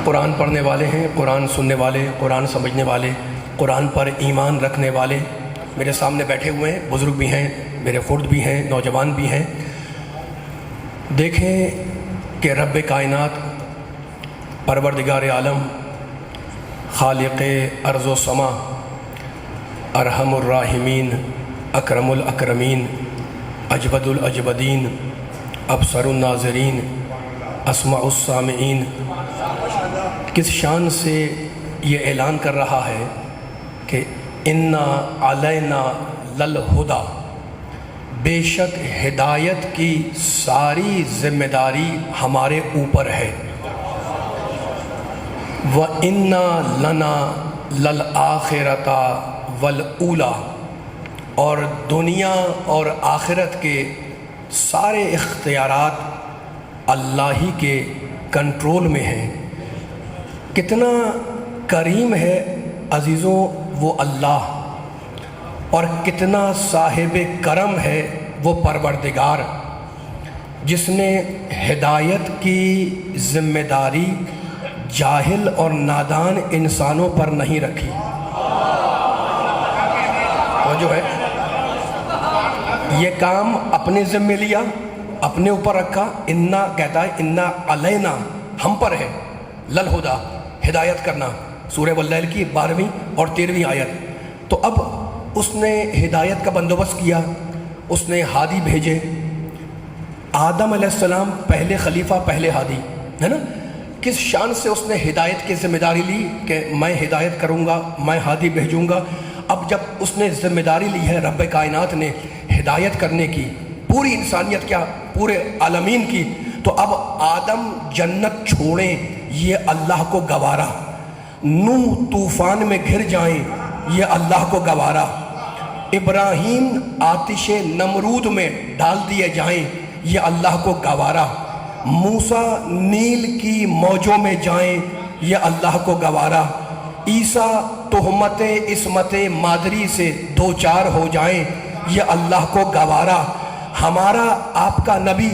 قرآن پڑھنے والے ہیں، قرآن سننے والے، قرآن سمجھنے والے، قرآن پر ایمان رکھنے والے میرے سامنے بیٹھے ہوئے ہیں، بزرگ بھی ہیں، میرے خرد بھی ہیں، نوجوان بھی ہیں۔ دیکھیں کہ رب کائنات، پروردگار عالم، خالق ارض و سما، ارحم الراحمین، اکرم الاکرمین، اجود الاجودین، ابصر الناظرین، اسمع السامعین، کس شان سے یہ اعلان کر رہا ہے کہ انا علینا للہدا، بے شک ہدایت کی ساری ذمہ داری ہمارے اوپر ہے، وَإِنَّا لَنَا لَلْآخِرَةَ وَالْأُولَى، اور دنیا اور آخرت کے سارے اختیارات اللہ ہی کے کنٹرول میں ہیں۔ کتنا کریم ہے عزیزوں وہ اللہ، اور کتنا صاحب کرم ہے وہ پروردگار، جس نے ہدایت کی ذمہ داری جاہل اور نادان انسانوں پر نہیں رکھی۔ وہ جو ہے یہ کام اپنے ذمہ لیا، اپنے اوپر رکھا۔ انا کہتا ہے انا علینا، ہم پر ہے، للہدا، ہدایت کرنا، سورہ واللیل کی 12ویں اور 13ویں آیت۔ تو اب اس نے ہدایت کا بندوبست کیا، اس نے ہادی بھیجے۔ آدم علیہ السلام پہلے خلیفہ، پہلے ہادی ہے نا، کس شان سے اس نے ہدایت کی ذمہ داری لی کہ میں ہدایت کروں گا، میں ہادی بھیجوں گا۔ اب جب اس نے ذمہ داری لی ہے رب کائنات نے ہدایت کرنے کی، پوری انسانیت کیا، پورے عالمین کی، تو اب آدم جنت چھوڑیں یہ اللہ کو گوارا، نوح طوفان میں گھر جائیں یہ اللہ کو گوارا، ابراہیم آتش نمرود میں ڈال دیے جائیں یہ اللہ کو گوارا، موسیٰ نیل کی موجوں میں جائیں یہ اللہ کو گوارا، عیسیٰ تہمت عصمت مادری سے دوچار ہو جائیں یہ اللہ کو گوارا، ہمارا آپ کا نبی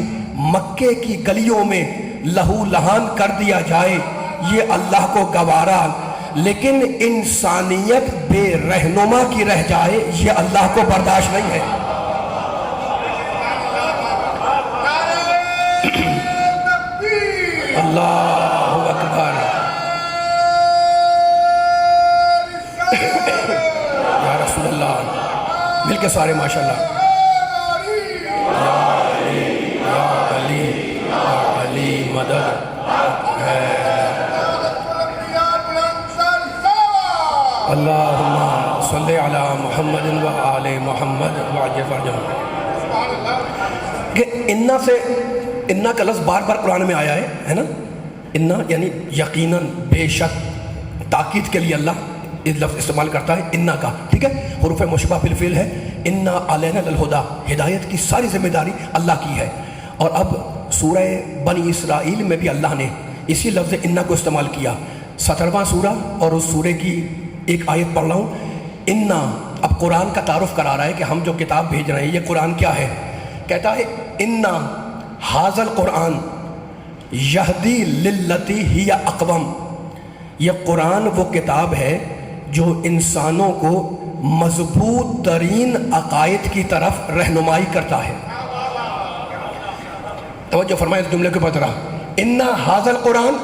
مکے کی گلیوں میں لہو لہان کر دیا جائے یہ اللہ کو گوارا، لیکن انسانیت بے رہنما کی رہ جائے یہ اللہ کو برداشت نہیں ہے۔ اللہ اکبر، یا رسول اللہ، مل کے سارے ماشاءاللہ، یا علی مدد ہے، اللہم صلی علی محمد و آل محمد وعجل فرجہم۔ کہ انا سے، انا کا لفظ بار بار قرآن میں آیا ہے نا، انا یعنی یقیناً، بے شک، تاکید کے لیے اللہ یہ لفظ استعمال کرتا ہے انا کا، ٹھیک ہے، حروف مشبہ بالفعل ہے۔ انا علینا للہدا، ہدایت کی ساری ذمہ داری اللہ کی ہے۔ اور اب سورہ بنی اسرائیل میں بھی اللہ نے اسی لفظ انا کو استعمال کیا، 17واں سورہ، اور اس سورے کی ایک آیت پڑھ رہا ہوں۔ انا، اب قرآن کا تعارف کرا رہا ہے کہ ہم جو کتاب بھیج رہے ہیں یہ قرآن کیا ہے، کہتا ہے انا ھذا القرآن یہدی للتی ہی اقوم، یہ قرآن وہ کتاب ہے جو انسانوں کو مضبوط ترین عقائد کی طرف رہنمائی کرتا ہے۔ توجہ فرمائے اس جملے کے اوپر ذرا، انا ھذا القرآن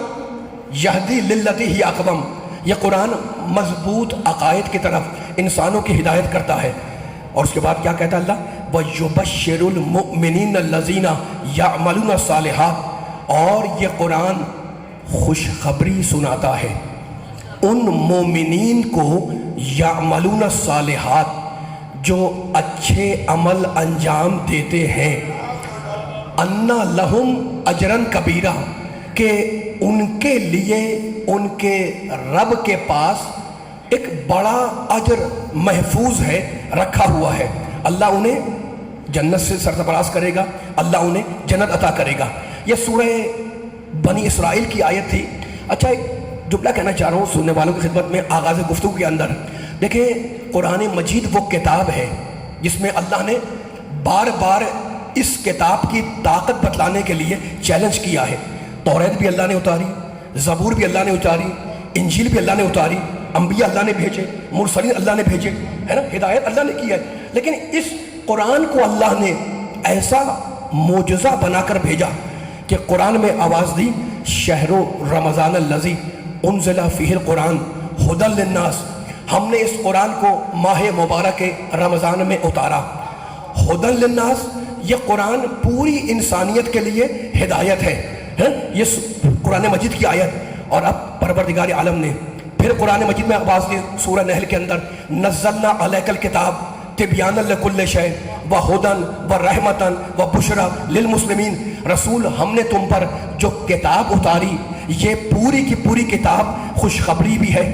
یہدی للتی ہی اقوم، یہ قرآن مضبوط عقائد کی طرف انسانوں کی ہدایت کرتا ہے۔ اور اس کے بعد کیا کہتا ہے اللہ، وَيُبَشِّرُ الْمُؤْمِنِينَ الَّذِينَ يَعْمَلُونَ الصَّالِحَاتِ، اور یہ قرآن خوشخبری سناتا ہے ان مومنین کو، یعملون الصالحات، جو اچھے عمل انجام دیتے ہیں، اَنَّ لَهُمْ أَجْرًا كَبِيرًا، کہ ان کے لیے ان کے رب کے پاس ایک بڑا اجر محفوظ ہے، رکھا ہوا ہے۔ اللہ انہیں جنت سے سرفراز کرے گا، اللہ انہیں جنت عطا کرے گا۔ یہ سورہ بنی اسرائیل کی آیت تھی۔ اچھا، ایک جملہ کہنا چاہ رہا ہوں سننے والوں کی خدمت میں آغاز گفتگو کے اندر۔ دیکھیں، قرآن مجید وہ کتاب ہے جس میں اللہ نے بار بار اس کتاب کی طاقت بتلانے کے لیے چیلنج کیا ہے۔ توریت بھی اللہ نے اتاری، زبور بھی اللہ نے اتاری، انجیل بھی اللہ نے اتاری، انبیاء اللہ نے بھیجے، مرسلین اللہ نے بھیجے، ہے نا، ہدایت اللہ نے کی ہے. لیکن اس قرآن کو اللہ نے ایسا معجزہ بنا کر بھیجا کہ قرآن میں آواز دی شہر رمضان الذی انزل فیہ القرآن ھدی للناس. ہم نے اس قرآن کو ماہ مبارک رمضان میں اتارا. ھدی للناس، یہ قرآن پوری انسانیت کے لیے ہدایت ہے. یہ قرآن مجید کی آیت. اور اب پروردگار عالم نے پھر قرآن مجید میں آواز دی سورہ نحل کے اندر نزلنا علیک الکتاب تبیانا لکل شیء وہدی ورحمۃ وبشریٰ للمسلمین. رسول ہم نے تم پر جو کتاب اتاری یہ پوری کی پوری کتاب خوشخبری بھی ہے،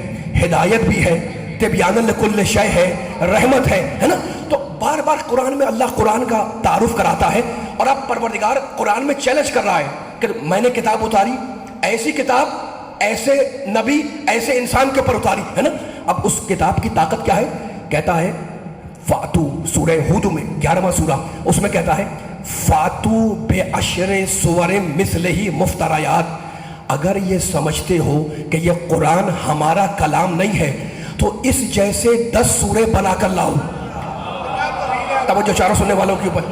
ہدایت بھی ہے، تبیانا لکل شیء ہے، رحمت ہے نا. تو بار بار قرآن میں اللہ قرآن کا تعارف کراتا ہے. اور اب پروردگار قرآن میں چیلنج کر رہا ہے کہ میں نے کتاب اتاری، ایسی کتاب ایسے نبی ایسے انسان کے اوپر اتاری ہے نا. اب اس کتاب کی طاقت کیا ہے؟ کہتا ہے فاتو، سورہ ہود میں 11واں سورہ، اس میں کہتا ہے فاتو بے عشر سور مثلہ مفتریات. اگر یہ سمجھتے ہو کہ یہ قرآن ہمارا کلام نہیں ہے تو اس جیسے 10 سورے بنا کر لاؤ. توجہ چاروں سننے والوں کے اوپر.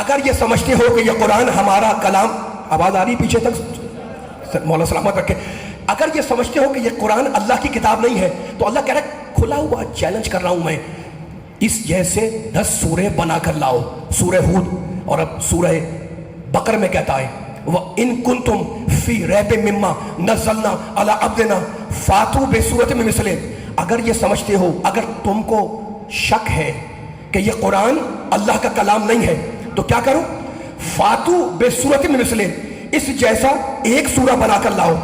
اگر یہ سمجھتے ہو کہ یہ قرآن ہمارا کلام، آواز آ رہی پیچھے تک، مولا سلامت رکھے. اگر یہ سمجھتے ہو کہ یہ قرآن اللہ کی کتاب نہیں ہے تو اللہ کہہ رہا ہے کھلا ہوا چیلنج کر رہا ہوں میں، اس جیسے 10 سورے بنا کر لاؤ. سورہ ہود اور اب سورہ بقرہ میں کہتا ہے وَإِن كُنتُمْ فِي رَيْبٍ مِّمَّا نَزَّلْنَا عَلَىٰ عَبْدِنَا فَاتُوا بِسُورَةٍ مِّن مِّثْلِهِ. اگر یہ سمجھتے ہو، اگر تم کو شک ہے کہ یہ قرآن اللہ کا کلام نہیں ہے تو کیا کرو؟ فاتو بسورۃ من مثلہ، اس جیسا ایک سورہ بنا کر لاؤ.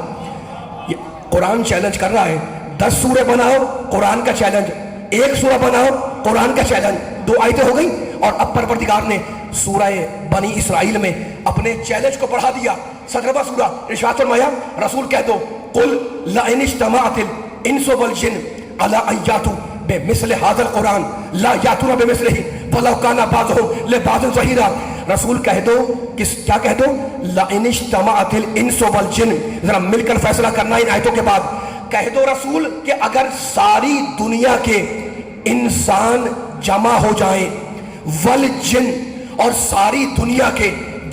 یہ قرآن چیلنج کر رہا ہے 10 سورے بناؤ، قرآن کا چیلنج. ایک سورہ بناؤ، قرآن کا چیلنج. 2 آیتیں ہو گئی. اور اب پروردگار نے سورہ بنی اسرائیل میں اپنے چیلنج کو بڑھا دیا. 17واں سورہ ارشاد فرمایا رسول کہہ دو قل لئن اجتمعت الانس والجن علی ان یاتوا بمثل هذا القرآن لا یاتون بمثلہ ولو کان بعضهم لبعض ظہیرا. رسول کہہ دو کیا کہہ دو؟ لئن اجتمعت الانس والجن. ذرا مل کر فیصلہ کرنا ان آیتوں کے بعد. کہہ دو رسول کہ اگر ساری دنیا کے انسان جمع ہو جائیں، والجن، اور ساری دنیا کے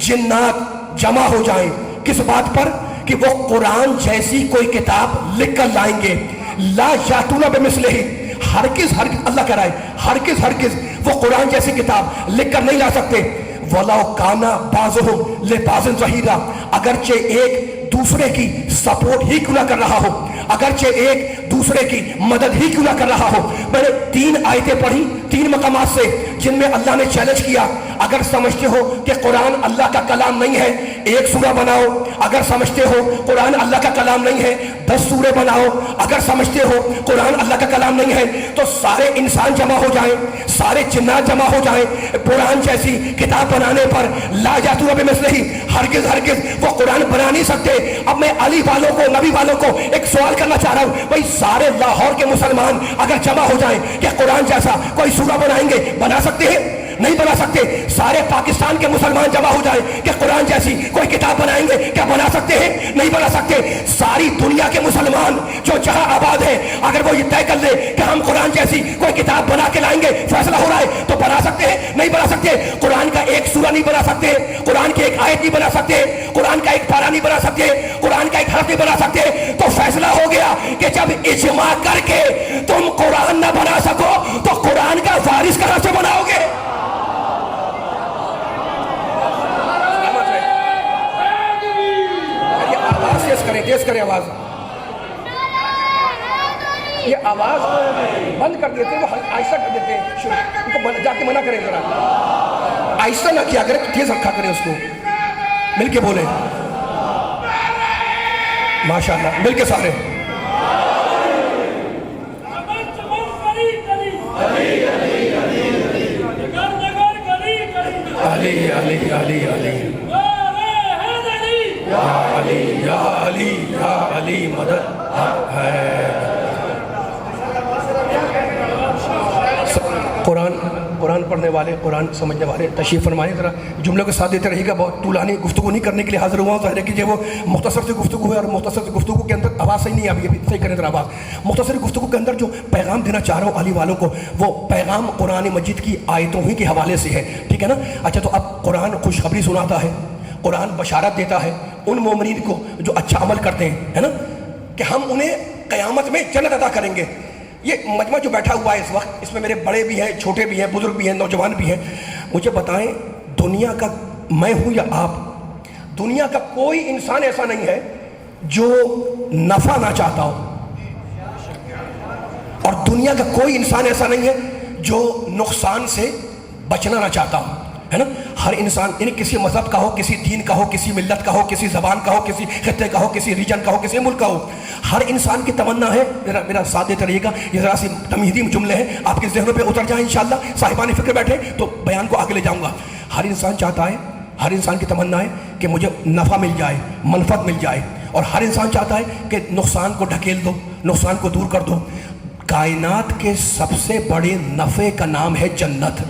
جنات جمع ہو جائیں، کس بات پر؟ کہ وہ قرآن جیسی کوئی کتاب لکھ کر لائیں گے. لا یاتون بمثلہ، ہرگز اللہ کہہ رہا ہے ہرگز وہ قرآن جیسی کتاب لکھ کر نہیں لا سکتے. وَلَوْ كَانَ بَعْضُهُمْ لِبَعْضٍ ظَهِيرًا، اگرچہ ایک دوسرے کی سپورٹ ہی کیوں نہ کر رہا ہو، اگرچہ ایک دوسرے کی مدد ہی کیوں نہ کر رہا ہو. میں نے 3 آیتیں پڑھی 3 مقامات سے جن میں اللہ نے چیلنج کیا. اگر سمجھتے ہو کہ قرآن اللہ کا کلام نہیں ہے، ایک سورہ بناؤ. اگر سمجھتے ہو قرآن اللہ کا کلام نہیں ہے، 10 سورے بناؤ. اگر سمجھتے ہو قرآن اللہ کا کلام نہیں ہے تو سارے انسان جمع ہو جائیں، سارے جنات جمع ہو جائیں. قرآن جیسی کتاب بنانے پر لا یاتون بمثلہ، ہرگز وہ قرآن بنا نہیں سکتے. اب میں علی والوں کو، نبی والوں کو ایک سوال کرنا چاہ رہا ہوں، بھائی سارے لاہور کے مسلمان اگر جمع ہو جائیں کہ قرآن جیسا کوئی سورہ بنائیں گے؟ بنا سکتے ہیں؟ نہیں بنا سکتے. سارے پاکستان کے مسلمان جمع ہو جائیں کہ قرآن جیسی کوئی کتاب بنائیں گے؟ کیا بنا سکتے ہیں؟ نہیں بنا سکتے. ساری دنیا کے مسلمان جو جہاں آباد ہے اگر وہ یہ طے کر لے کہ ہم قرآن جیسی کوئی کتاب بنا کے لائیں گے، فیصلہ ہو رہا ہے، تو بنا سکتے ہیں؟ نہیں بنا سکتے. قرآن کا ایک سورہ نہیں بنا سکتے، قرآن کی ایک آیت نہیں بنا سکتے، قرآن کا ایک پارہ نہیں بنا سکتے، قرآن کا ایک حرف نہیں بنا سکتے. تو فیصلہ ہو گیا کہ جب اجماع کر کے تم قرآن نہ بنا سکو تو قرآن کا وارث کہاں سے بناؤ گے؟ تیز کریں آواز. یہ آواز بند کر دیتے، وہ آہستہ کر دیتے ہیں. ان کو جا کے منع کریں، ذرا آہستہ نہ کیا کریں، تیز رکھا کریں. اس کو مل کے بولیں ماشاءاللہ، مل کے سارے. علی علی علی علی یا علی یا علی یا علی مدد ہے. قرآن قرآن پڑھنے والے، قرآن سمجھنے والے تشریف فرمائیں، ذرا جملوں کے ساتھ دیتے رہیے گا. بہت طولانی گفتگو نہیں کرنے کے لیے حاضر ہوا ہوں. ظاہر ہے کہ وہ مختصر سی گفتگو ہے، اور مختصر سی گفتگو کے اندر آواز صحیح نہیں آئی، ابھی صحیح کریں ذرا آواز. مختصر گفتگو کے اندر جو پیغام دینا چاہ رہا ہوں علی والوں کو، وہ پیغام قرآن مجید کی آیتوں ہی کے حوالے سے ہے. ٹھیک ہے نا؟ اچھا، تو اب قرآن خوشخبری سناتا ہے، قرآن بشارت دیتا ہے ان مومنین کو جو اچھا عمل کرتے ہیں، ہے نا، کہ ہم انہیں قیامت میں جنت عطا کریں گے. یہ مجمع جو بیٹھا ہوا ہے اس وقت، اس میں میرے بڑے بھی ہیں، چھوٹے بھی ہیں، بزرگ بھی ہیں، نوجوان بھی ہیں. مجھے بتائیں، دنیا کا میں ہوں یا آپ، دنیا کا کوئی انسان ایسا نہیں ہے جو نفع نہ چاہتا ہو، اور دنیا کا کوئی انسان ایسا نہیں ہے جو نقصان سے بچنا نہ چاہتا ہو، ہے نا. ہر انسان، یعنی کسی مذہب کا ہو، کسی دین کا ہو، کسی ملت کا ہو، کسی زبان کا ہو، کسی خطے کا ہو، کسی ریجن کا ہو، کسی ملک کا ہو، ہر انسان کی تمنا ہے. میرا ساتھ دیتے رہیے گا، یہ ذرا سی تمہیدی جملے ہیں، آپ کے ذہنوں پہ اتر جائیں انشاءاللہ. صاحبان فکر بیٹھے تو بیان کو آگے لے جاؤں گا. ہر انسان چاہتا ہے، ہر انسان کی تمنا ہے کہ مجھے نفع مل جائے، منفعت مل جائے، اور ہر انسان چاہتا ہے کہ نقصان کو ڈھکیل دو، نقصان کو دور کر دو. کائنات کے سب سے بڑے نفع کا نام ہے جنت.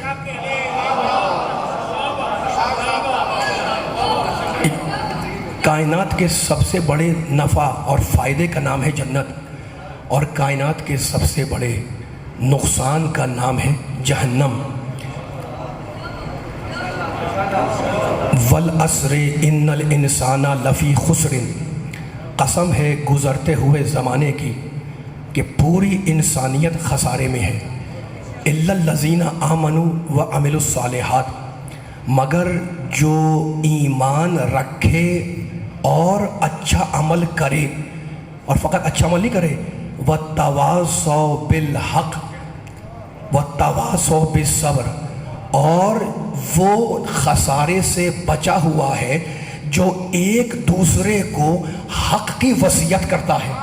کائنات کے سب سے بڑے نفع اور فائدے کا نام ہے جنت، اور کائنات کے سب سے بڑے نقصان کا نام ہے جہنم. والعصر ان الانسان لفی خسر، قسم ہے گزرتے ہوئے زمانے کی کہ پوری انسانیت خسارے میں ہے. الا الذین آمنوا وعملوا الصالحات، مگر جو ایمان رکھے اور اچھا عمل کرے، اور فقط اچھا عمل نہیں کرے، وَتَوَاصَوْا بِالْحَقِّ وَتَوَاصَوْا بِالصَّبْرِ، اور وہ خسارے سے بچا ہوا ہے جو ایک دوسرے کو حق کی وصیت کرتا ہے.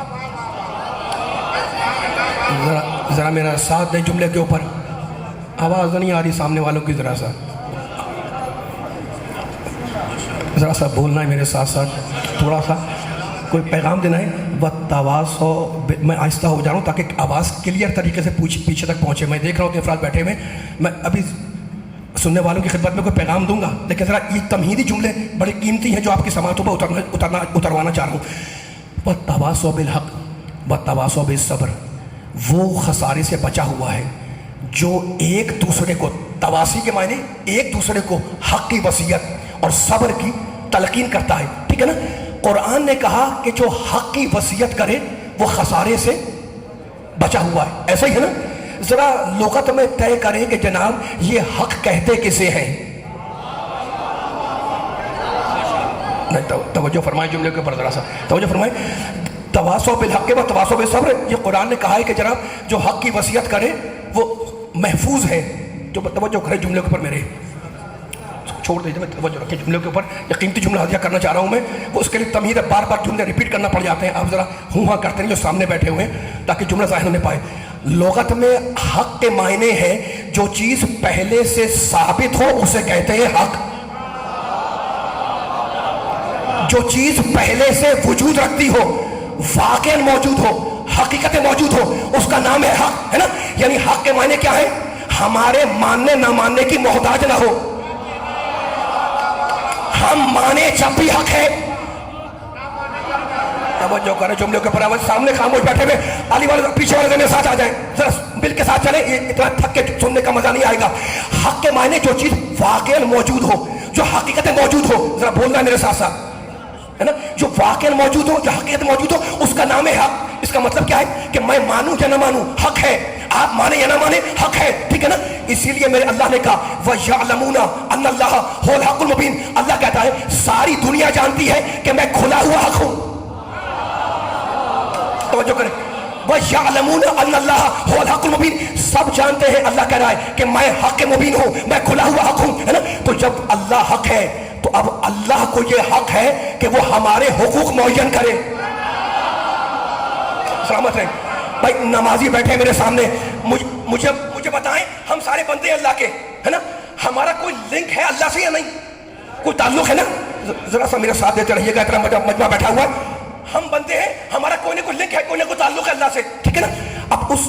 ذرا میرا ساتھ دیں جملے کے اوپر، آواز نہیں آ رہی سامنے والوں کی، ذرا سا بولنا ہے میرے ساتھ ساتھ، تھوڑا سا کوئی پیغام دینا ہے. وَتَوَاصَوْا، میں آہستہ ہو جا رہا ہوں تاکہ آواز کلیئر طریقے سے پیچھے تک پہنچے. میں دیکھ رہا ہوں کہ افراد بیٹھے ہوئے، میں ابھی سننے والوں کی خدمت میں کوئی پیغام دوں گا، لیکن ذرا یہ تمہیدی جملے بڑے قیمتی ہیں جو آپ کی سماعتوں پر اتروانا چاہ رہا ہوں. وَتَوَاصَوْا بِالْحَقِّ وَتَوَاصَوْا بِالصَّبْرِ، وہ خسارے سے بچا ہوا ہے جو ایک دوسرے کو، تواسی کے معنی ایک دوسرے کو حق کی وصیت اور صبر کی تلقین کرتا ہے. ٹھیک ہے نا؟ قرآن نے کہا کہ جو حق کی وصیت کرے وہ خسارے سے بچا ہوا ہے. ایسا ہی ہے نا؟ ذرا لغت میں طے کریں کہ جناب یہ حق کہتے کسے ہیں. توجہ فرمائیں جملے کے اوپر، ذرا سا توجہ فرمائیں. تواصوا بالحق و تواصوا بالصبر، یہ قرآن نے کہا ہے کہ جناب جو حق کی وصیت کرے وہ محفوظ ہے. جو توجہ کرے جملے کے اوپر، میرے چھوڑ دیجیے، میں توجہ رکھیں جملے کے اوپر. یہ قیمتی جملہ ہدیہ کرنا چاہ رہا ہوں میں، وہ اس کے لیے تمہید ہے، بار بار جملے ریپیٹ کرنا پڑ جاتے ہیں. آپ ذرا ہوں ہاں کرتے ہیں جو سامنے بیٹھے ہوئے ہیں تاکہ جملہ ظاہر ہونے پائے. لغت میں حق کے معنی ہے جو چیز پہلے سے ثابت ہو اسے کہتے ہیں حق. جو چیز پہلے سے وجود رکھتی ہو، واقع موجود ہو، حقیقت موجود ہو، اس کا نام ہے حق، ہے نا؟ یعنی حق کے معنی کیا ہے؟ ہمارے ماننے نہ ماننے کی محتاج نہ ہو، ہم مانے جب بھی حق ہے. توجہ کریں جملے کے اوپر. سامنے خاموش بیٹھے ہوئے علی والے پیچھے والے میرے ساتھ آ جائیں، ذرا مل کے ساتھ چلیں، یہ اتنا تھک کے سننے کا مزہ نہیں آئے گا. حق کے معنی جو چیز واقع موجود ہو، جو حقیقت موجود ہو، ذرا بولنا ہے میرے ساتھ ساتھ، ہے نا؟ جو واقع موجود ہو، جو حقیقت موجود ہو، اس کا نام ہے حق. اس کا مطلب کیا ہے کہ میں مانوں یا نہ مانوں حق ہے، آپ مانے یا نہ مانے حق ہے. ٹھیک ہے نا؟ اسی لیے میرے اللہ نے کہا وَيَعْلَمُونَ أَنَّ اللَّهَ هُوَ الْحَقُّ الْمُبِينُ. اللہ کہتا ہے ساری دنیا جانتی ہے کہ میں کھلا ہوا حق ہوں. توجہ کریں، وَيَعْلَمُونَ أَنَّ اللَّهَ هُوَ الْحَقُّ الْمُبِينُ، سب جانتے ہیں، اللہ کہہ رہا ہے کہ میں حق مبین ہوں، میں کھلا ہوا حق ہوں، ہے نا؟ تو جب اللہ حق ہے تو اب اللہ کو یہ حق ہے کہ وہ ہمارے حقوق معین کرے. سلامت رہیں بھائی. نمازی بیٹھے میرے سامنے، مجھے بتائیں، ہم سارے بندے ہیں اللہ کے، ہے نا؟ ہمارا کوئی لنک ہے اللہ سے یا نہیں؟ کوئی تعلق ہے نا؟ ذرا سا میرا ساتھ دیتے رہیے گا، اتنا مجمع بیٹھا ہوا ہے، ہم بندے ہیں، ہمارا کوئی نہ کوئی لنک ہے، کوئی نہ کوئی تعلق ہے اللہ سے. ٹھیک ہے نا؟ اب اس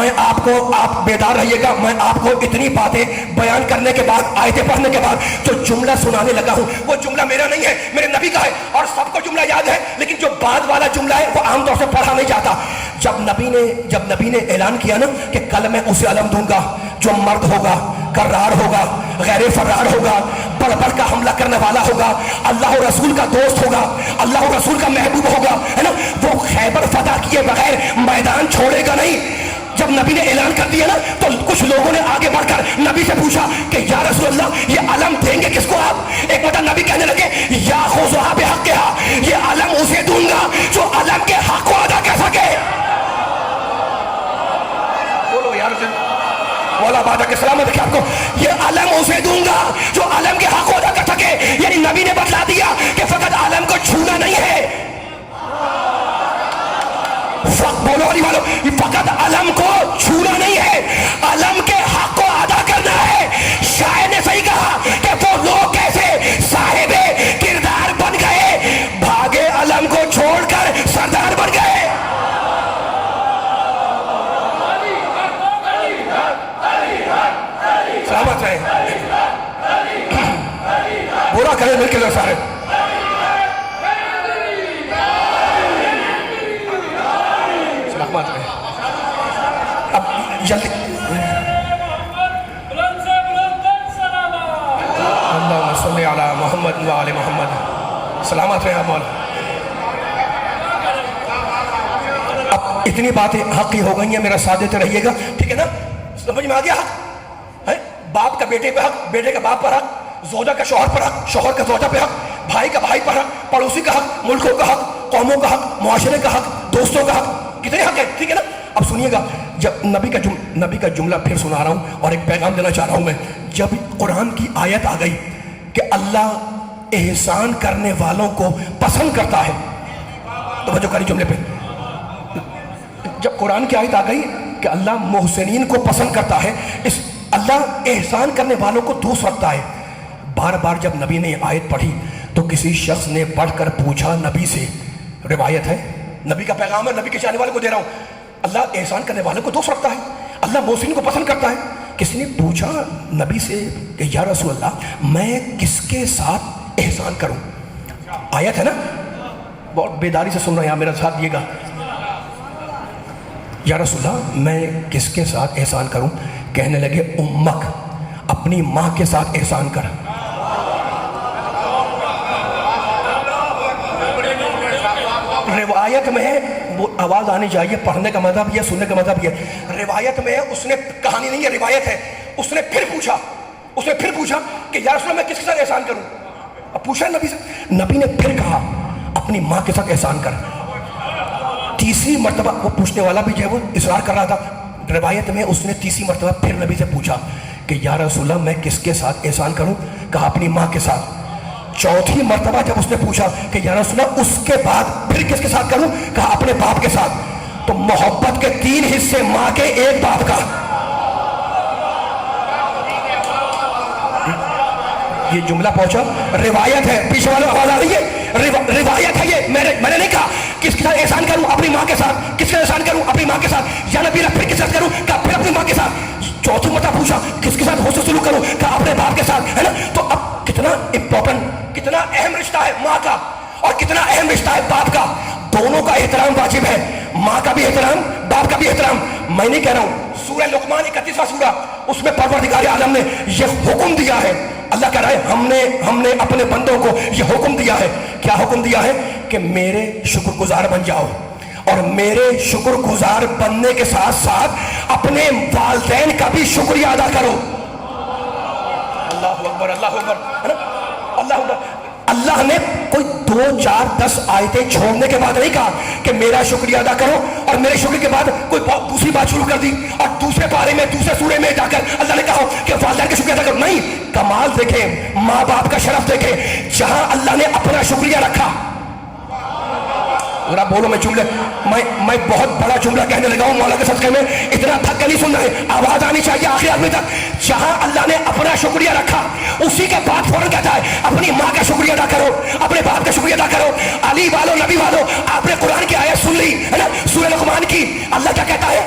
میں آپ بیدار رہیے گا، میں آپ کو اتنی باتیں بیان کرنے کے بعد، آیتیں پڑھنے کے بعد جو جملہ سنانے لگا ہوں وہ جملہ میرا نہیں ہے، میرے نبی کا ہے، اور سب کو جملہ یاد ہے، لیکن جو بعد والا جملہ ہے وہ عام طور سے پڑھا نہیں جاتا۔ جب نبی نے اعلان کیا نا کہ کل میں اسے علم دوں گا جو مرد ہوگا، کرار ہوگا، غیر فرار ہوگا، بڑھ بڑھ کا حملہ کرنے والا ہوگا، اللہ و رسول کا دوست ہوگا، اللہ و رسول کا محبوب ہوگا، ہے نا، وہ خیبر فتح کیے بغیر میدان چھوڑے گا نہیں۔ جب نبی نے اعلان کر دیا نا تو کچھ لوگوں نے آگے بڑھ کر نبی سے پوچھا کہ یا رسول اللہ یہ علم دیں گے کس کو آپ؟ ایک مرتبہ نبی کہنے لگے یا خذھا بحقھا، یہ علم اسے دوں گا جو علم کے حق کو ادا کر سکے۔ بولو یا رسول مولا بادہ کے سلامت رکھے آپ کو، یہ علم اسے دوں گا جو علم کے حق کو ادا کر سکے۔ یعنی نبی نے بتلا دیا کہ فقط علم کو چھونا نہیں ہے، بولو علی والو، فقط علم کو چھونا نہیں ہے، علم کے حق کو ادا کرنا ہے۔ شاعر نے صحیح کہا کہ وہ لوگ کیسے صاحب کردار بن گئے، بھاگے علم کو چھوڑ کر سردار بن گئے۔ سلامت رہے، برا کرے مل کے لوگ سارے۔ اب جلدی اللہم صلی علی محمد و آل محمد، سلامت رہے مولا۔ اب اتنی باتیں حق کی ہو گئی ہیں، میرا ساتھ دیتے رہیے گا، ٹھیک ہے نا؟ سمجھ میں آ گیا حق ہے؟ باپ کا بیٹے پہ حق، بیٹے کا باپ پر حق، زوجہ کا شوہر پر حق، شوہر کا زوجہ پہ حق، بھائی کا بھائی پر حق، پڑوسی کا حق، ملکوں کا حق، قوموں کا حق، معاشرے کا حق، دوستوں کا حق، کتنے حق ہے، ٹھیک ہے نا؟ اب سنیے گا، جب نبی کا جملہ پھر سنا رہا ہوں اور ایک پیغام دینا چاہ رہا ہوں میں۔ جب قرآن کی آیت آ گئی کہ اللہ احسان کرنے والوں کو پسند کرتا ہے، توجہ کری جملے پہ، جب قرآن کی آیت آ گئی کہ اللہ محسنین کو پسند کرتا ہے، اللہ احسان کرنے والوں کو دوست رکھتا ہے، بار بار جب نبی نے آیت پڑھی تو کسی شخص نے پڑھ کر پوچھا نبی سے، روایت ہے، نبی کا پیغام ہے، نبی کے چاہنے والے کو دے رہا ہوں، اللہ احسان کرنے والوں کو دوست رکھتا ہے، اللہ محسنین کو پسند کرتا ہے۔ کسی نے پوچھا نبی سے کہ یا رسول اللہ میں کس کے ساتھ احسان کروں؟ آیت ہے نا، بہت بیداری سے سن رہے ہیں، میرا ساتھ دیے گا۔ یا رسول اللہ میں کس کے ساتھ احسان کروں؟ کہنے لگے امک، اپنی ماں کے ساتھ احسان کر۔ روایت میں ہے، وہ آواز آنی چاہیے، پڑھنے کا مذہب یہ، سننے کا مذہب یہ، روایت میں ہے، اس نے کہانی نہیں ہے، روایت ہے، اس نے پھر پوچھا کہ یا رسول اللہ میں کس کے ساتھ احسان کروں؟ اب پوچھا نبی سے، نبی نے پھر کہا اپنی ماں کے ساتھ احسان کر۔ تیسری مرتبہ وہ پوچھنے والا بھی جو ہے وہ اصرار کر رہا تھا، روایت میں اس نے تیسری مرتبہ پھر نبی سے پوچھا کہ یا رسول اللہ میں کس کے ساتھ احسان کروں؟ کہا اپنی ماں کے ساتھ۔ چوتھی مرتبہ جب اس نے پوچھا کہ یا رسول اللہ اس کے بعد پھر کس کے ساتھ کروں؟ کہا اپنے باپ کے ساتھ۔ تو محبت کے 3 حصے ماں کے، 1 باپ کا۔ یہ جملہ پہنچا، روایت ہے، پیچھے والے آواز آ رہی ہے، روایت ہے یہ، میں نے نہیں کہا کس کے ساتھ احسان کروں؟ اپنی ماں کے ساتھ۔ کس کے احسان کروں؟ اپنی ماں کے ساتھ۔ یا نبی پھر کس کے ساتھ کروں؟ کہا پھر اپنی ماں کے ساتھ۔ چوتھی مرتبہ پوچھا کس کے ساتھ حسن سلوک کروں؟ کہا اپنے باپ کے ساتھ، ہے نا؟ تو اب کتنا امپورٹنٹ، کتنا اہم رشتہ ہے ماں کا اور کتنا اہم رشتہ ہے باپ کا۔ دونوں کا احترام واجب ہے، ماں کا بھی احترام، باپ کا بھی احترام۔ میں نہیں کہہ رہا ہوں، سورہ لقمان 31واں سورہ، اس میں پروردگار عالم نے یہ حکم دیا ہے، اللہ کہہ رہا ہے ہم نے اپنے بندوں کو یہ حکم دیا ہے۔ کیا حکم دیا ہے؟ کہ میرے شکر گزار بن جاؤ، اور میرے شکر گزار بننے کے ساتھ ساتھ اپنے والدین کا بھی شکریہ ادا کرو۔ اللہ اکبر، اللہ اکبر، اللہ اکبر۔ اللہ نے کوئی 2 4 10 آیتیں چھوڑنے کے بعد نہیں کہا کہ میرا شکریہ ادا کرو، اور میرے شکر کے بعد کوئی دوسری بات شروع کر دی، اور دوسرے پارے میں، دوسرے سورے میں جا کر اللہ نے کہا کہ والدین کا شکریہ ادا کرو۔ نہیں، کمال دیکھیں، ماں باپ کا شرف دیکھیں، جہاں اللہ نے اپنا شکریہ رکھا۔ ذرا بولو، میں جملے میں بہت بڑا جملہ کہنے لگا ہوں مولا کے صدقے میں، اتنا تھک کے نہیں سن رہے، آواز آنی چاہیے آخری آدمی تک۔ جہاں اللہ نے اپنا شکریہ رکھا، اسی کے بعد فوراً کہتا ہے اپنی ماں کا شکریہ ادا کرو، اپنے باپ کا شکریہ ادا کرو۔ علی والو، نبی والو، آپ نے قرآن کی آیت سن لی ہے نا، سورہ لقمان کی، اللہ کیا کہتا ہے؟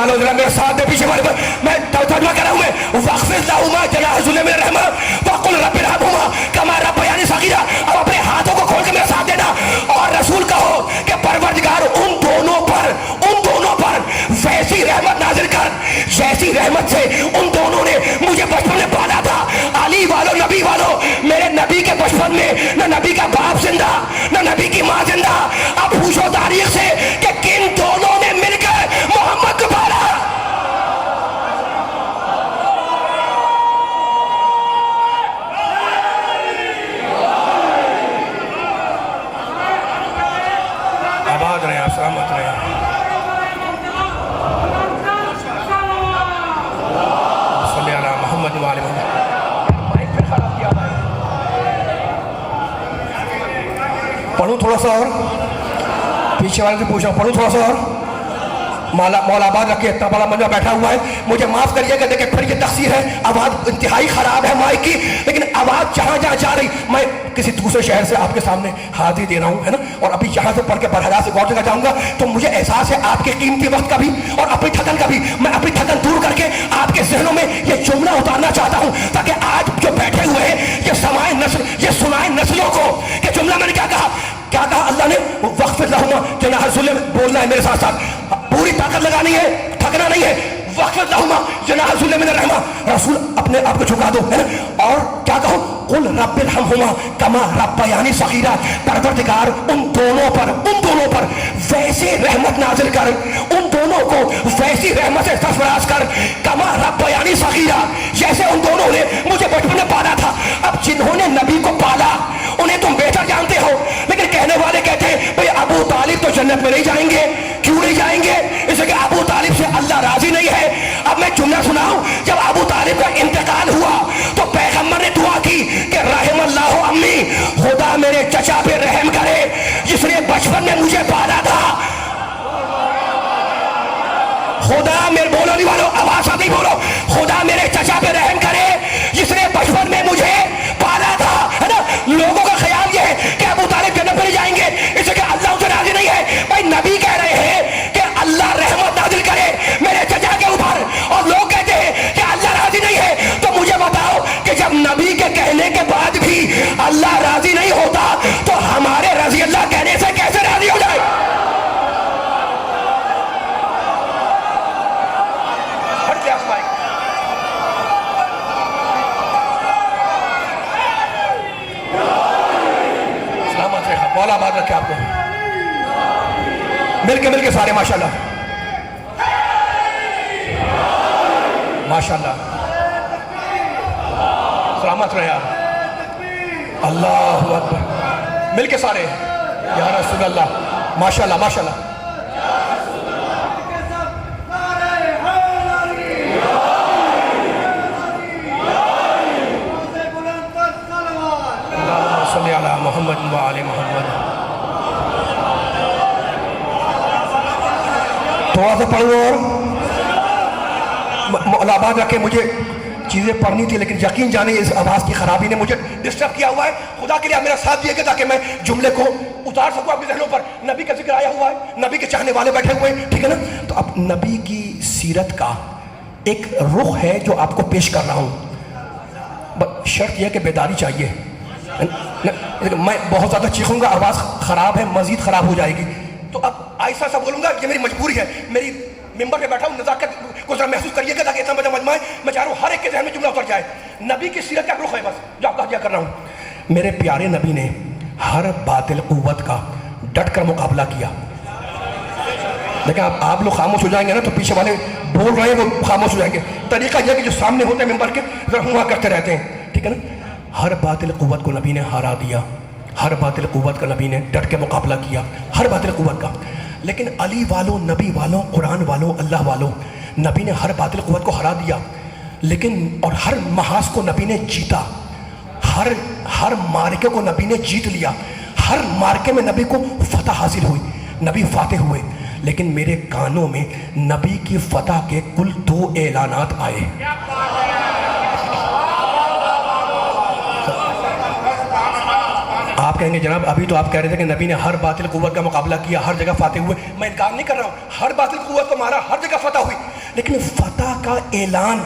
والوں ذرا میرے ساتھ دے پیچھے والے میں ترجمہ کر رہا ہوں میں واخفض لہما جناح الذل من الرحمہ وقل رب ارحمہما کما ربیانی صغیرا. اب اپنے ہاتھوں کو کھول کے میرے ساتھ دینا اور رسول کہو کہ پروردگار ان دونوں پر ویسی رحمت نازل کر جیسی رحمت سے ان دونوں نے مجھے بچپن میں پالا تھا. علی والوں نبی والوں میرے نبی کے بچپن میں نہ نبی کا باپ زندہ نہ نبی کی ماں زندہ. اب پوچھو تاریخ سے کہ کن دونوں نے مل کر محمد کو پالا. آباد رہے آپ سلامت رہے. صلی اللہ محمد وعلی محمد. مائک پہ خراب کیا پڑھوں تھوڑا سا اور پیچھے والے سے پوچھا پڑھوں تھوڑا سا اور. مولا آباد رکھے اتنا بڑا مجمع بیٹھا ہوا ہے مجھے معاف کریے گا. دیکھیں پھر یہ تقصیر ہے آواز انتہائی خراب ہے مائک کی لیکن آواز جہاں جہاں جا رہی میں کسی دوسرے شہر سے آپ کے سامنے حاضری دے رہا ہوں ہے نا اور ابھی یہاں سے پڑھ کے برحرا سے گوٹے کا جاؤں گا تو مجھے احساس ہے آپ کے قیمتی وقت کا بھی اور اپنی تھکن کا بھی. میں اپنی تھکن دور کر کے آپ کے ذہنوں میں یہ جملہ اتارنا چاہتا ہوں تاکہ آج جو بیٹھے ہوئے ہیں یہ سنائیں نسلوں کو کہ جملہ میں نے کیا کہا اللہ نے واخفض لہما جناح الذل. بولنا ہے میرے ساتھ ساتھ پوری طاقت لگانی ہے تھکنا نہیں ہے. واخفض لہما جناح الذل من الرحمہ. رسول اپنے آپ کو جھکا دو ہے نا اور کیا کہو قل رب ارحمہما کما ربیانی صغیرا. پروردگار ان دونوں پر ویسے رحمت نازل کر ان دونوں کو ویسی رحمت سے سرفراز کر کما ربیانی صغیرا جیسے ان دونوں نے مجھے بچپن میں پالا تھا. اب جنہوں نے نبی کو پالا انہیں تم بہتر جانتے ہو لیکن کہنے والے کہتے ہیں بھئی ابو طالب تو جنت میں نہیں جائیں گے. کیوں نہیں جائیں گے؟ اس لیے کہ ابو طالب سے اللہ راضی نہیں ہے. اب میں جملہ سناؤں جب ابو طالب کا انتقال ہوا تو پیغمبر نے دعا کی کہ رحم اللہ امی خدا میرے چچا پہ رحم کرے جس نے بچپن میں مجھے پالا تھا. خدا میرے بولو نہیں والو آواز آتی بولو خدا میرے چچا پہ رحم کرے جس نے بچپن میں مجھے پالا تھا ہے نا. لوگوں کا خیال یہ ہے کہ ابو طالب جنت میں جائیں گے اس لیے کہ اللہ ان سے راضی نہیں ہے. بھائی نبی کہہ رہے ہیں کہ اللہ رحمت نازل کرے میرے چچا کے اوپر اور لوگ کہتے ہیں کہ اللہ راضی نہیں ہے. تو مجھے بتاؤ کہ جب نبی کے کہنے کے بعد بھی اللہ راضی نہیں ہوتا تو ہمارے رضی اللہ کہنے سے کیسے راضی ہو جائے؟ مولا آباد رکھے آپ کو مل کے سارے ماشاءاللہ ماشاءاللہ سلامت رہے آپ. اللہ اکبر مل کے سارے یا رسول اللہ ماشاءاللہ ماشاءاللہ. صلی علی محمد وعلی محمد. تھوڑا سا پڑھو اور مولا آباد رکھے مجھے چیزیں پڑھنی تھی لیکن یقین جانے اس آواز کی خرابی نے مجھے ڈسٹرب کیا ہوا ہے. خدا کے لیے آپ میرا ساتھ دیے گا تاکہ میں جملے کو اتار سکوں آپ کے ذہنوں پر. نبی کا ذکر آیا ہوا ہے نبی کے چاہنے والے بیٹھے ہوئے ہیں ٹھیک ہے نا. تو اب نبی کی سیرت کا ایک رخ ہے جو آپ کو پیش کر رہا ہوں. شرط یہ کہ بیداری چاہیے. میں بہت زیادہ چیخوں گا آواز خراب ہے مزید خراب ہو جائے گی تو اب آہستہ سا بولوں گا. یہ میری مجبوری ہے. میری ممبر پہ بیٹھا ہوں نزاکت کو ذرا محسوس کریے گا تاکہ اتنا بڑا مجمع ہے میں چاہ رہا ہوں ہر ایک کے ذہن میں جملہ اتر جائے. نبی کی سیرت کا رخ ہے بس جو آپ کا کیا کر رہا ہوں. میرے پیارے نبی نے ہر باطل قوت کا ڈٹ کر مقابلہ کیا. لیکن آپ لوگ خاموش ہو جائیں گے نا تو پیچھے والے بول رہے ہیں وہ خاموش ہو جائیں گے. طریقہ یہ کہ جو سامنے ہوتے ہیں ممبر کے ذرا ہوا کرتے رہتے ہیں ٹھیک ہے نا. ہر باطل قوت کو نبی نے ہرا دیا. ہر باطل قوت کا نبی نے ڈٹ کے مقابلہ کیا ہر باطل قوت کا. لیکن علی والوں نبی والوں قرآن والوں اللہ والوں نبی نے ہر باطل قوت کو ہرا دیا لیکن اور ہر محاذ کو نبی نے جیتا. ہر مارکے کو نبی نے جیت لیا. ہر مارکے میں نبی کو فتح حاصل ہوئی نبی فاتح ہوئے. لیکن میرے کانوں میں نبی کی فتح کے کل 2 اعلانات آئے. آپ کہیں گے جناب ابھی تو آپ کہہ رہے تھے کہ نبی نے ہر باطل قوت کا مقابلہ کیا، ہر جگہ فاتح ہوئے. میں انکار نہیں کر رہا ہوں، ہر باطل قوت کو مارا، ہر جگہ فتح ہوئی، لیکن فتح کا اعلان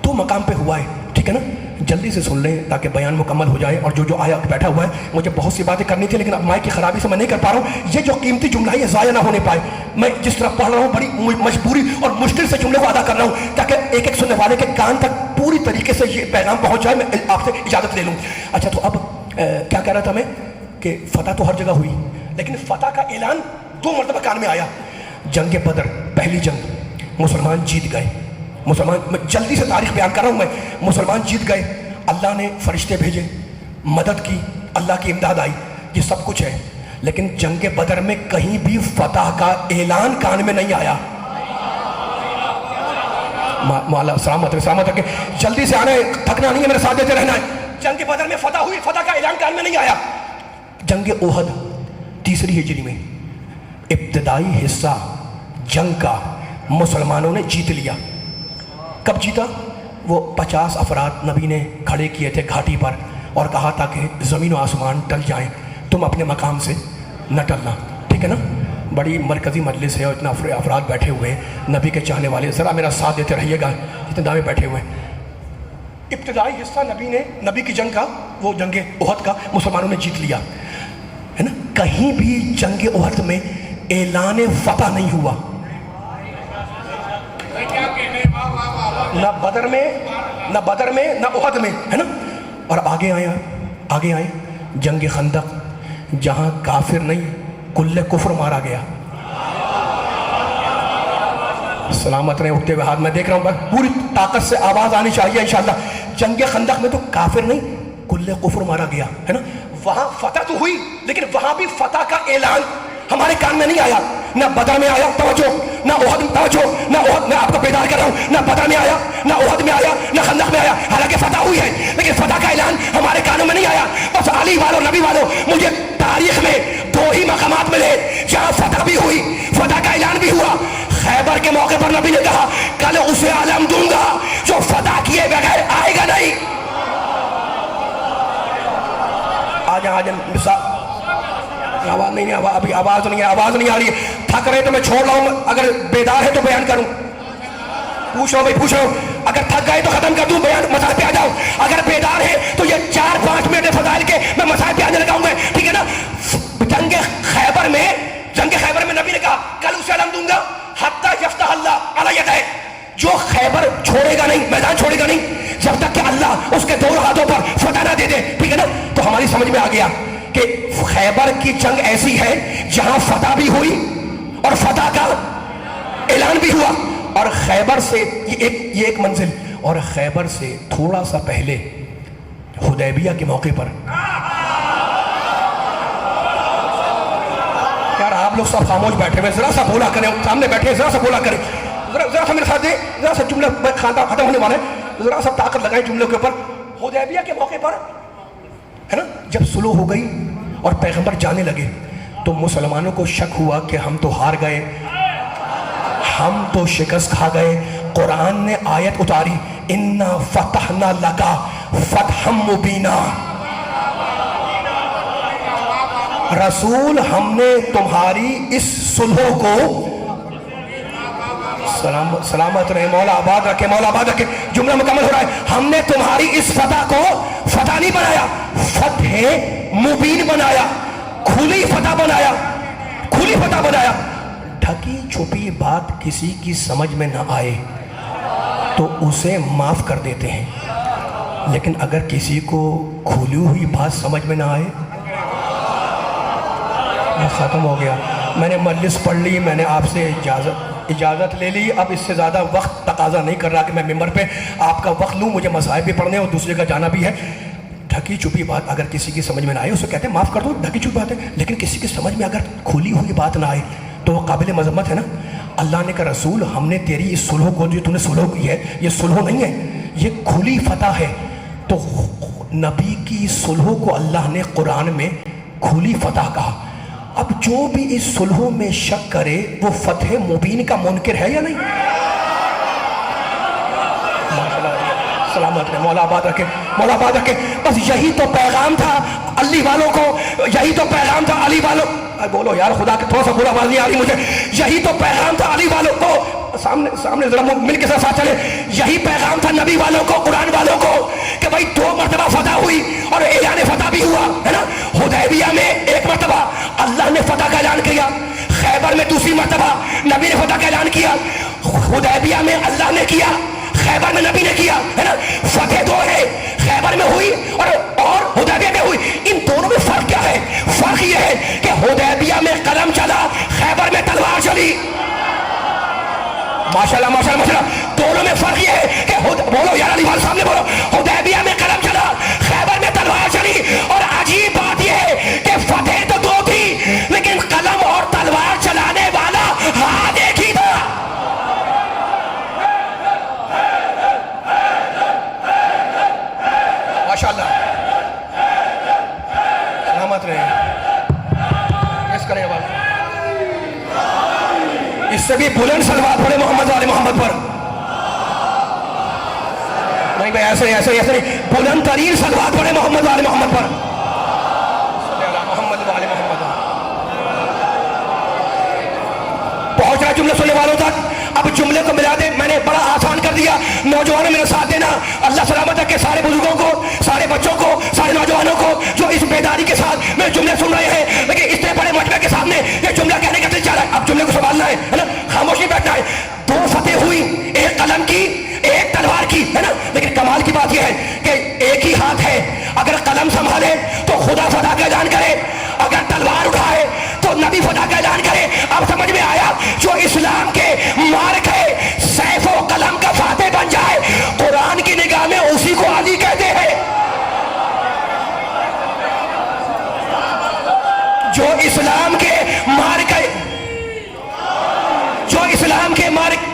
تو مقام پہ ہوا ہے. ٹھیک ہے نا؟ جلدی سے سن لیں تاکہ بیان مکمل ہو جائے. اور جو آیا بیٹھا ہوا ہے، مجھے بہت سی باتیں کرنی تھی لیکن اب مائک کی خرابی سے میں نہیں کر پا رہا ہوں. یہ جو قیمتی جملہ ہے یہ ضائع نہ ہونے پائے. میں جس طرح پڑھ رہا ہوں بڑی مجبوری اور مشکل سے جملے کو ادا کر رہا ہوں تاکہ ایک ایک سننے والے کے کان تک پوری طریقے سے یہ پیغام پہنچ جائے. میں آپ سے اجازت لے لوں. اچھا تو اب کیا کہہ رہا تھا میں کہ فتح تو ہر جگہ ہوئی لیکن فتح کا اعلان 2 مرتبہ کان میں آیا. جنگ بدر پہلی جنگ، مسلمان جیت گئے. میں جلدی سے تاریخ بیان کر رہا ہوں. میں مسلمان جیت گئے، اللہ نے فرشتے بھیجے، مدد کی، اللہ کی امداد آئی، یہ سب کچھ ہے. لیکن جنگ بدر میں کہیں بھی فتح کا اعلان کان میں نہیں آیا. مولا سلامت رکھے. جلدی سے آنا ہے، تھکنا نہیں ہے، میرے ساتھ دیتے رہنا ہے. جنگ بدر میں فتح ہوئی، فتح کا اعلان کان میں نہیں آیا. جنگ احد 3 ہجری میں ابتدائی حصہ جنگ کا مسلمانوں نے جیت لیا. کب جیتا؟ وہ 50 افراد نبی نے کھڑے کیے تھے گھاٹی پر اور کہا تھا کہ زمین و آسمان ٹل جائیں، تم اپنے مقام سے نہ ٹلنا. ٹھیک ہے نا؟ بڑی مرکزی مجلس ہے اور اتنا افراد بیٹھے ہوئے ہیں نبی کے چاہنے والے. ذرا میرا ساتھ دیتے رہیے گا جتنے دعوے بیٹھے ہوئے ہیں. ابتدائی حصہ نبی کی جنگ کا، وہ جنگ احد کا مسلمانوں نے جیت لیا ہے نا. کہیں بھی جنگ احد میں اعلان فتح نہیں ہوا، نہ بدر میں نہ احد میں، ہے نا. اور آگے آئے جنگ خندق، جہاں کافر نہیں کل کفر مارا گیا. سلامت رہے اٹھتے ہوئے ہاتھ میں دیکھ رہا ہوں، پوری طاقت سے آواز آنی چاہیے انشاءاللہ. جنگ خندق میں تو کافر نہیں کل کفر مارا گیا ہے نا. وہاں فتح تو ہوئی لیکن وہاں بھی فتح کا اعلان ہمارے کان میں نہیں آیا. نہ بدر میں آیا، توجہ، نہ احد، توجہ، نہ احد، میں آپ کو بیدار کر رہا ہوں، نہ بدر میں آیا، نہ احد میں آیا، نہ خندق میں آیا. حالانکہ فتح ہوئی ہے لیکن فتح کا اعلان ہمارے کانوں میں نہیں آیا. بس علی والوں، نبی والوں، مجھے تاریخ میں 2 ہی مقامات ملے جہاں فتح بھی ہوئی، فتح کا اعلان بھی ہوا. خیبر کے موقع پر نبی نے کہا کل اسے عالم دوں گا جو فتح کیے بغیر آئے گا نہیں. آج آواز نہیں ہے، ابھی آواز نہیں آ رہی ہے. تھک رہے تو میں چھوڑ رہا ہوں، اگر بیدار ہے تو بیان کروں. پوچھ رہا ہوں اگر تھک گئے تو ختم کر دوں، بیان مسائل پہ آ جاؤ. اگر بیدار ہے تو یہ 4-5 منٹ فضائل کے میں مسائل پہ آنے لگاؤں گا. ٹھیک ہے نا؟ جنگ خیبر میں نبی نے کہا کل اسے علم دوں گا حتی یفتح اللہ علی یدہ. جو خیبر چھوڑے گا نہیں، میدان چھوڑے گا نہیں جب تک کہ اللہ اس کے 2 ہاتھوں پر فتح نہ دے دے. ٹھیک ہے نا؟ تو ہماری سمجھ میں آ گیا کہ خیبر کی جنگ ایسی ہے جہاں فتح بھی ہوئی اور فتح کا اعلان بھی ہوا. اور خیبر سے یہ ایک منزل، اور خیبر سے تھوڑا سا پہلے حدیبیہ کے موقع پر. یار آپ لوگ سب خاموش بیٹھے ہوئے، ذرا سا بولا کریں، سامنے بیٹھے ذرا سا بولا کریں، ذرا سا میرے ساتھ دیں، ذرا سا جملہ ختم ہونے والے ہیں، ذرا سا طاقت لگائیں جملے کے اوپر. حدیبیہ کے موقع پر ہے نا، جب صلح ہو گئی اور پیغمبر جانے لگے تو مسلمانوں کو شک ہوا کہ ہم تو ہار گئے، ہم تو شکست کھا گئے. قرآن نے آیت اتاری انا فتحنا لکا فتحا مبینا. رسول ہم نے تمہاری اس صلح کو، سلامت رہے، مولا آباد رکھے، مولا آباد رکھے. جملہ مکمل ہو رہا ہے. ہم نے تمہاری اس فتح کو فتح نہیں بنایا، فتح مبین بنایا، کھلی فتح بنایا، کھلی فتح بنایا. ڈھکی چھپی بات کسی کی سمجھ میں نہ آئے تو اسے معاف کر دیتے ہیں، لیکن اگر کسی کو کھلی ہوئی بات سمجھ میں نہ آئے، ختم ہو گیا. میں نے مجلس پڑھ لی، میں نے آپ سے اجازت لے لی. اب اس سے زیادہ وقت تقاضا نہیں کر رہا کہ میں ممبر پہ آپ کا وقت لوں، مجھے مصائب بھی پڑھنے اور دوسری جگہ جانا بھی ہے. ڈھکی چھپی بات اگر کسی کی سمجھ میں نہ آئے اسے کہتے ہیں معاف کر دو، ڈھکی چھپی بات ہے. لیکن کسی کی سمجھ میں اگر کھلی ہوئی بات نہ آئے تو وہ قابل مذمت ہے نا. اللہ نے کہا رسول ہم نے تیری اس صلح کو، جو تو نے صلح کی ہے، یہ صلح نہیں ہے، یہ کھلی فتح ہے. تو نبی کی صلح کو اللہ نے قرآن میں کھلی فتح کہا. اب جو بھی اس صلح میں شک کرے وہ فتح مبین کا منکر ہے یا نہیں؟ سلامت رہے، مولا آباد رکھے، مولا آباد رکھے. بس یہی تو پیغام تھا علی والوں کو، یہی تو پیغام تھا علی والوں. بولو یار خدا کے، تھوڑا سا برا آواز نہیں آ رہی مجھے. یہی تو پیغام تھا علی والوں کو. سامنے ذرا مل کے ساتھ چلے. یہی پیغام تھا نبی والوں کو، قرآن والوں کو، کہ بھائی 2 مرتبہ فتح ہوئی اور اعلان فتح بھی ہوا ہے نا. حدیبیہ میں 1 مرتبہ اللہ نے فتح کا اعلان کیا، خیبر میں 2 مرتبہ نبی نے فتح کا اعلان کیا. حدیبیہ میں اللہ نے کیا، خیبر میں نبی نے کیا ہے نا. فتح 2 ہے، خیبر میں ہوئی اور حدیبیہ میں ہوئی. ان دونوں میں فرق کیا ہے؟ فرق یہ ہے کہ حدیبیہ میں قلم چلا، خیبر میں تلوار چلی. ماشاءاللہ ماشاءاللہ ماشاءاللہ. دونوں میں فرق یہ ہے کہ بولو یار علی والے سامنے بولو، حدیبیہ میں قلم چلا، خیبر میں تلوار چلی. اور عجیب بات یہ ہے کہ فتح تو 2 تھی لیکن قلم اور تلوار چلانے والا ہاتھ ایک ہی تھا. ماشاءاللہ سلامت رہے. اس کریں آواز، اس سے بھی بلند صلوات پڑھے محمد والے محمد پر. نہیں بھائی ایسے نہیں، بلند ترین صلوات پڑھے محمد والے محمد پر. محمد والے محمد. پہنچ رہا جملے سننے والوں تک. اب جملے کو ملا دے، میں نے بڑا آسان کر دیا. نوجوانوں میرا ساتھ دینا. اللہ سلامت ہے کہ سارے بزرگوں کو، سارے بچوں کو، سارے نوجوانوں کو جو اس بیداری کے ساتھ میرے جملے سن رہے ہیں، لیکن اتنے بڑے مجمع کے سامنے یہ جملہ کہنے کا دل چاہ رہا ہے. اب جملے کو سنبھالنا ہے نا، خاموش نہیں بیٹھنا ہے. 2 فتح ہوئی، 1 قلم کی، 1 تلوار کی ہے نا. لیکن کمال کی بات یہ ہے کہ ایک ہی ہاتھ ہے. اگر قلم سنبھالے تو خدا فتح کا اعلان کرے، اگر تلوار اٹھائے تو نبی فتح کا اعلان کرے. اب سمجھ میں آیا؟ جو اسلام کے مارک ہے، سیف و قلم کا فاتح بن جائے، قرآن کی نگاہ میں اسی کو علی کہتے ہیں. جو اسلام کے مارک ہے، جو اسلام کے مارک،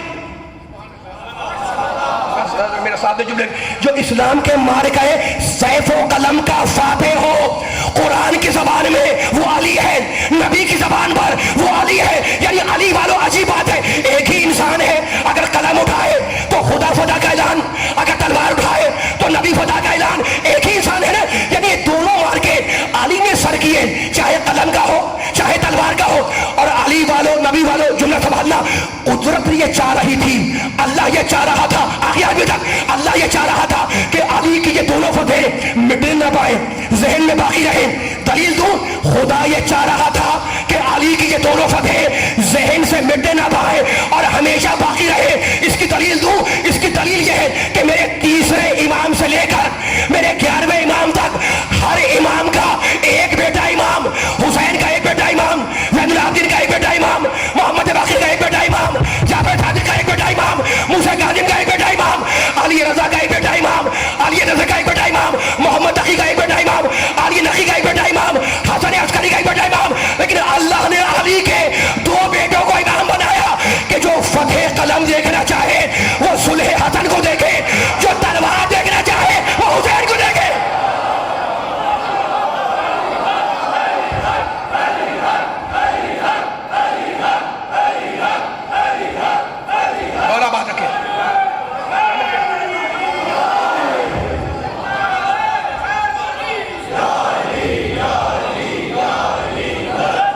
میرا ساتھ جملے، جو اسلام کے مارک ہے، سیف و قلم کا فاتح ہو، قرآن کی زبان میں وہ علی ہے، نبی کی زبان پر وہ علی ہے. یعنی علی والوں عجیب بات ہے، ایک ہی انسان ہے. اگر قلم اٹھائے تو خدا فتح کا اعلان، اگر تلوار اٹھائے تو نبی فتح کا اعلان. ایک ہی انسان ہے نا. یعنی دونوں مار کے علی نے سر کیے، چاہے قلم کا ہو چاہے تلوار کا ہو. اور علی والوں، نبی والوں، جملہ سنبھالنا. قدرت یہ چاہ رہی تھی، اللہ یہ چاہ رہا تھا، آگے آگے تک اللہ یہ چاہ رہا تھا کہ علی کی یہ دونوں فتح مٹنے نہ پائے، ذہن میں باقی رہے. دلیل دوں، خدا یہ چاہ رہا تھا کہ علی کی یہ دونوں فتح ذہن سے مٹنے نہ پائے اور ہمیشہ باقی رہے. اس کی دلیل دوں، اس کی دلیل یہ ہے کہ میرے تیسرے امام سے لے کر